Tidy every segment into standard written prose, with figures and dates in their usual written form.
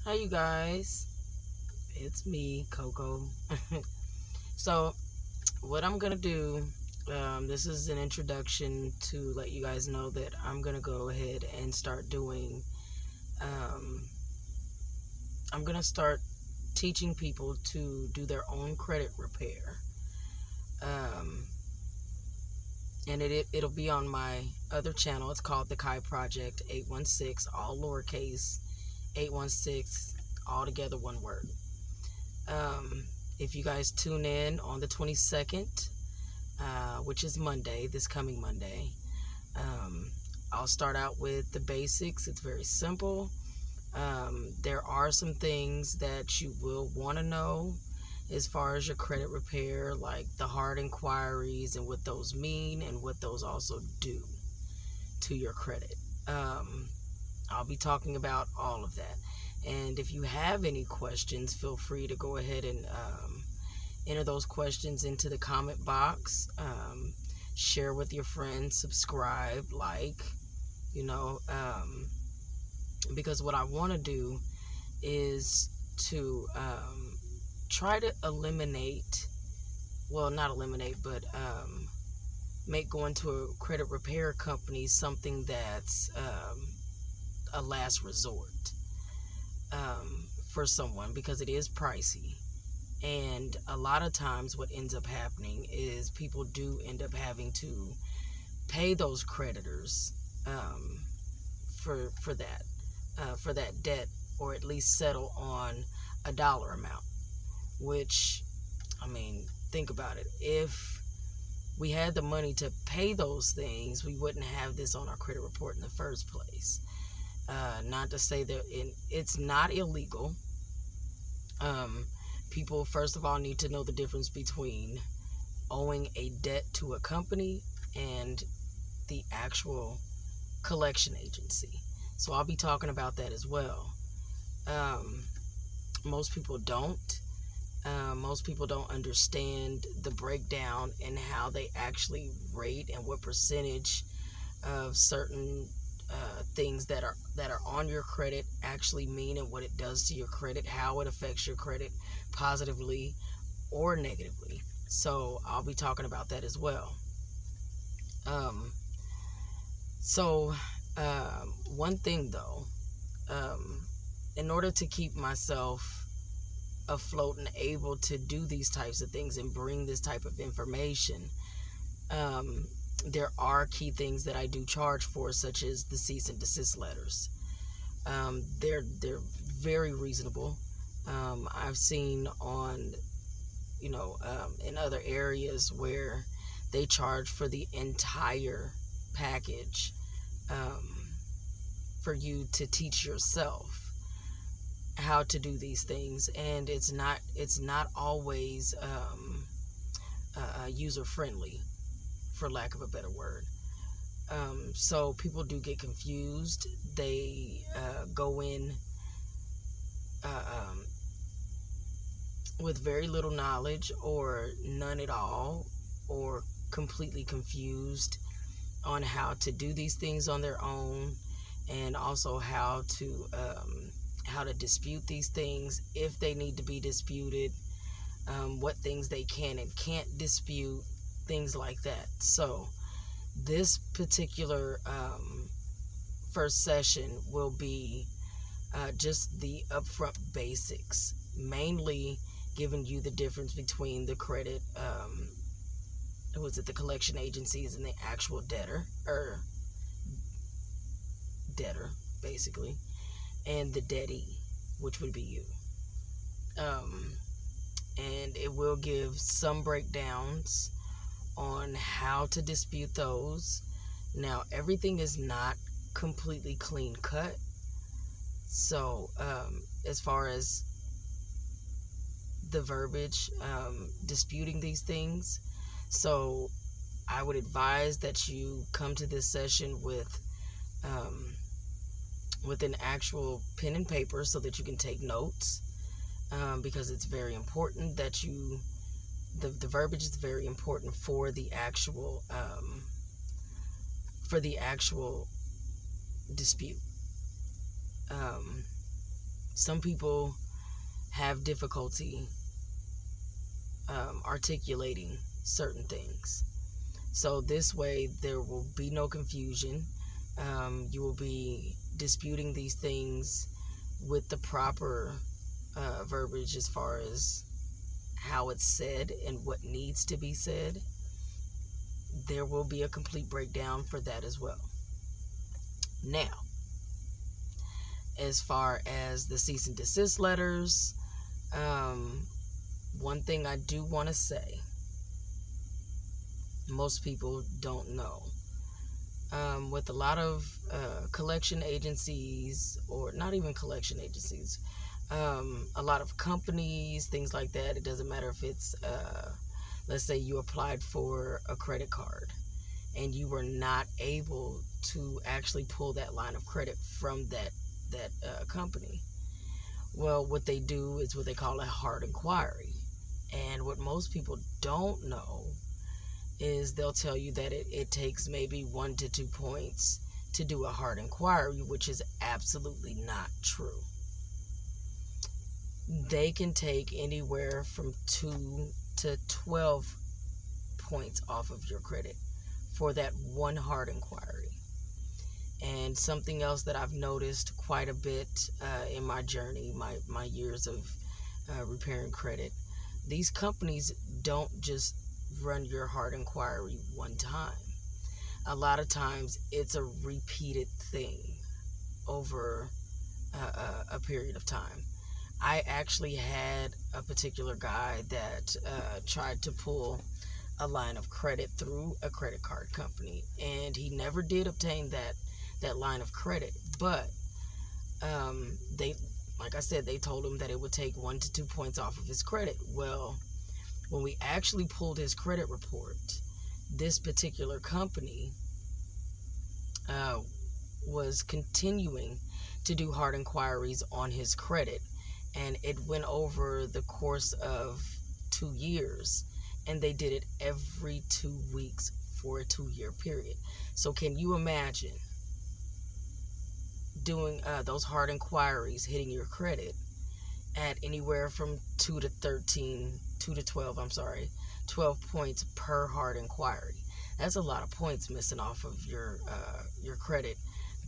Hi, you guys. It's me, Coco. So, what I'm gonna do, this is an introduction to let you guys know that I'm gonna go ahead and start doing. Um, I'm gonna start teaching people to do their own credit repair, um, and it'll be on my other channel. It's called the Kai Project 816, all lowercase, 816, all together, one word. Um, if you guys tune in on the 22nd, which is Monday, this coming Monday, um, I'll start out with the basics. It's very simple. There are some things that you will want to know as far as your credit repair, like the hard inquiries and what those mean and what those also do to your credit. Um, I'll be talking about all of that. And if you have any questions, feel free to go ahead and enter those questions into the comment box. Share with your friends, subscribe, like, you know, because what I want to do is to try to eliminate, well, not eliminate, but make going to a credit repair company something that's a last resort for someone, because it is pricey. And a lot of times what ends up happening is people do end up having to pay those creditors um, for that debt, or at least settle on a dollar amount. Which, I mean, think about it. If we had the money to pay those things, we wouldn't have this on our credit report in the first place. Not to say that it's not illegal. Um, People, first of all, need to know the difference between owing a debt to a company and the actual collection agency. So I'll be talking about that as well. Um, most people don't. Most people don't understand the breakdown and how they actually rate and what percentage of certain things that are on your credit actually mean, and what it does to your credit, how it affects your credit positively or negatively. So I'll be talking about that as well. Um, so one thing though, um, in order to keep myself afloat and able to do these types of things and bring this type of information, um, there are key things that I do charge for, such as the cease and desist letters. They're very reasonable. I've seen on, in other areas where they charge for the entire package, um, for you to teach yourself how to do these things, and it's not always user friendly, for lack of a better word. So people do get confused. They go in uh, um, with very little knowledge or none at all, or completely confused on how to do these things on their own, and also how to dispute these things if they need to be disputed, what things they can and can't dispute, things like that. So this particular first session will be just the upfront basics, mainly giving you the difference between the credit, the collection agencies and the actual debtor, basically, and the dettee, which would be you. Um, and it will give some breakdowns on how to dispute those. Now, everything is not completely clean cut. So, as far as the verbiage, disputing these things, so I would advise that you come to this session um, with an actual pen and paper so that you can take notes, because it's very important that the verbiage is very important for the actual dispute. Um, Some people have difficulty articulating certain things. So this way, there will be no confusion. You will be disputing these things with the proper verbiage as far as how it's said and what needs to be said. There will be a complete breakdown for that as well. Now, as far as the cease and desist letters, one thing I do want to say, most people don't know. With a lot of collection agencies, or not even collection agencies, a lot of companies, things like that, it doesn't matter if it's, let's say you applied for a credit card and you were not able to actually pull that line of credit from that company. Well, what they do is what they call a hard inquiry. And what most people don't know is they'll tell you that it takes maybe 1 to 2 points to do a hard inquiry, which is absolutely not true. They can take anywhere from 2 to 12 points off of your credit for that one hard inquiry. And something else that I've noticed quite a bit in my journey, my years of repairing credit, these companies don't just run your hard inquiry one time. A lot of times it's a repeated thing over a period of time. I actually had a particular guy that tried to pull a line of credit through a credit card company, and he never did obtain that line of credit. But they, like I said, they told him that it would take 1 to 2 points off of his credit. Well, when we actually pulled his credit report, this particular company was continuing to do hard inquiries on his credit, and it went over the course of 2 years, and they did it every 2 weeks for a 2-year period. So can you imagine doing those hard inquiries, hitting your credit at anywhere from 2 to 12 points per hard inquiry? That's a lot of points missing off of your credit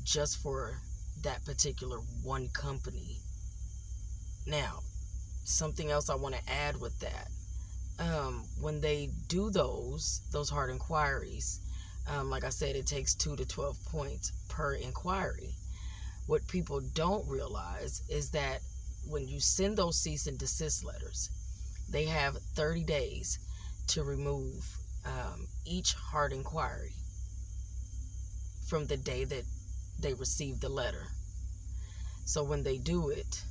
just for that particular one company. Now, something else I want to add with that, when they do those hard inquiries, like I said, it takes 2 to 12 points per inquiry. What people don't realize is that when you send those cease and desist letters, they have 30 days to remove each hard inquiry from the day that they receive the letter. So when they do it,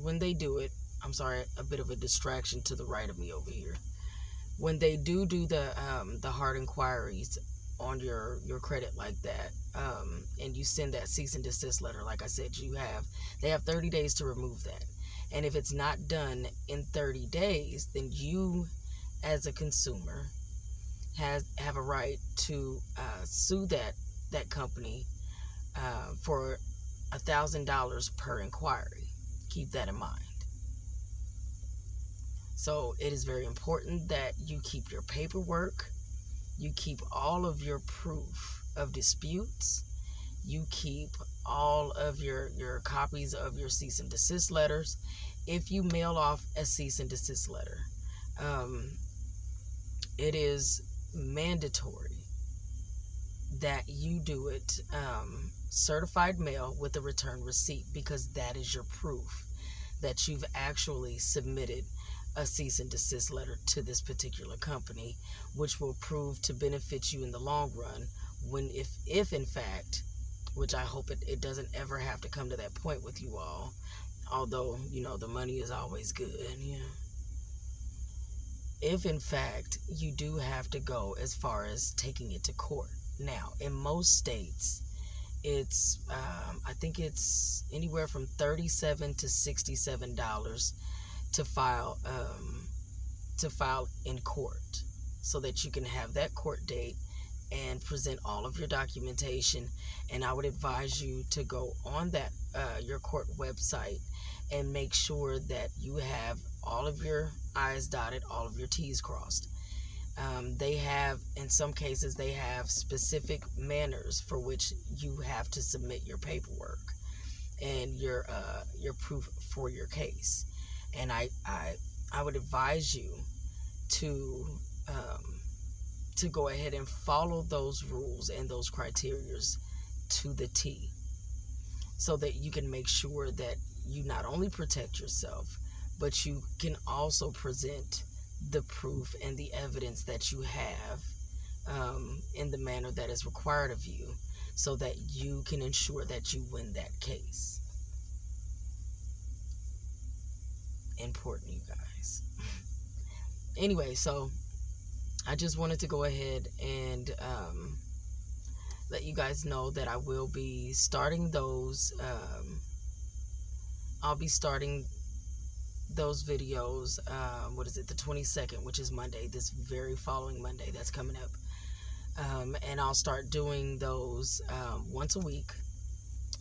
when they do it, I'm sorry, a bit of a distraction to the right of me over here. When they do the hard inquiries on your credit like that, and you send that cease and desist letter, like I said, they have 30 days to remove that. And if it's not done in 30 days, then you, as a consumer, have a right to sue that company for $1,000 per inquiry. Keep that in mind. So it is very important that you keep your paperwork, you keep all of your proof of disputes, you keep all of your copies of your cease and desist letters. If you mail off a cease and desist letter, it is mandatory that you do it certified mail with a return receipt, because that is your proof that you've actually submitted a cease and desist letter to this particular company, which will prove to benefit you in the long run when, if in fact, which I hope it doesn't ever have to come to that point with you all, although, the money is always good, if in fact you do have to go as far as taking it to court. Now, in most states, it's I think it's anywhere from $37 to $67 to file in court, so that you can have that court date and present all of your documentation. And I would advise you to go on that your court website and make sure that you have all of your I's dotted, all of your T's crossed. They have, in some cases, they have specific manners for which you have to submit your paperwork and your proof for your case. And I would advise you to go ahead and follow those rules and those criterias to the T, so that you can make sure that you not only protect yourself, but you can also present the proof and the evidence that you have in the manner that is required of you, so that you can ensure that you win that case. Important, you guys. Anyway, so I just wanted to go ahead and let you guys know that I will be starting those. I'll be starting those videos. What is it? The 22nd, which is Monday. This very following Monday that's coming up. And I'll start doing those once a week.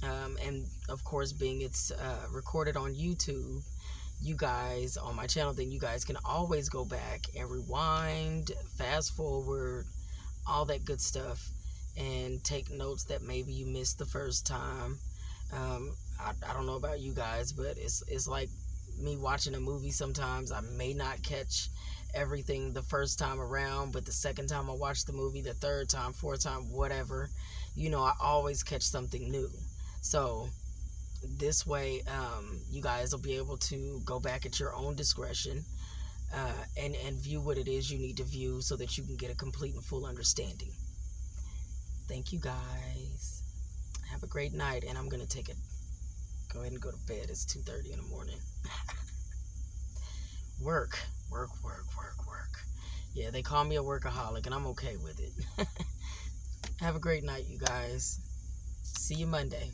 And of course, being it's recorded on YouTube, you guys on my channel, then you guys can always go back and rewind, fast forward, all that good stuff, and take notes that maybe you missed the first time. I don't know about you guys, but it's like me watching a movie. Sometimes I may not catch everything the first time around, but the second time I watch the movie, the third time, fourth time, whatever, I always catch something new. So this way, you guys will be able to go back at your own discretion and view what it is you need to view, so that you can get a complete and full understanding. Thank you, guys. Have a great night, and I'm going to go ahead and go to bed. It's 2:30 in the morning. Work. Yeah, they call me a workaholic, and I'm okay with it. Have a great night, you guys. See you Monday.